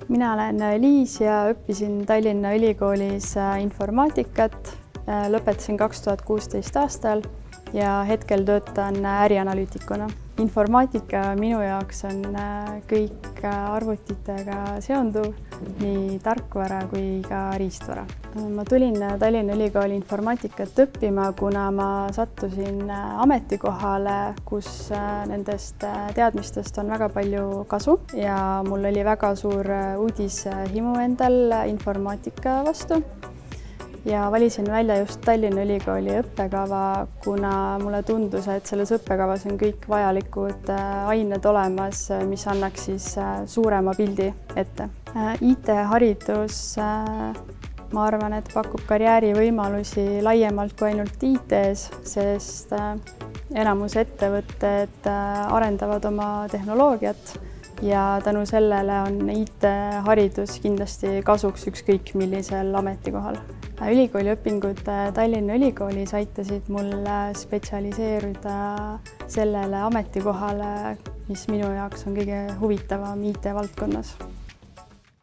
Mina olen Liis ja õppisin Tallinna Ülikoolis informaatikat. Lõpetasin 2016 aastal ja hetkel töötan ärianalüütikuna. Informaatika minu jaoks on kõik arvutitega seonduv, nii tarkvara kui ka riistvara. Ma tulin Tallinna Ülikooli informaatikat õppima, kuna ma sattusin ametikohale, kus nendest teadmistest on väga palju kasu ja mul oli väga suur uudishimu endal informaatika vastu. Ja valisin välja just Tallinna Ülikooli õppekava, kuna mulle tundus, et selles õppekavas on kõik vajalikud ained olemas, mis annaks siis suurema pildi ette. IT-haridus, ma arvan, et pakub karjäärivõimalusi laiemalt kui ainult IT-s, sest enamus ettevõtted arendavad oma tehnoloogiat ja tänu sellele on IT-haridus kindlasti kasuks ükskõik millisel ametikohal. Ülikooliõpingud Tallinna Ülikoolis aitasid mul spetsialiseeruda sellele ametikohale, mis minu jaoks on kõige huvitavam IT-valdkonnas.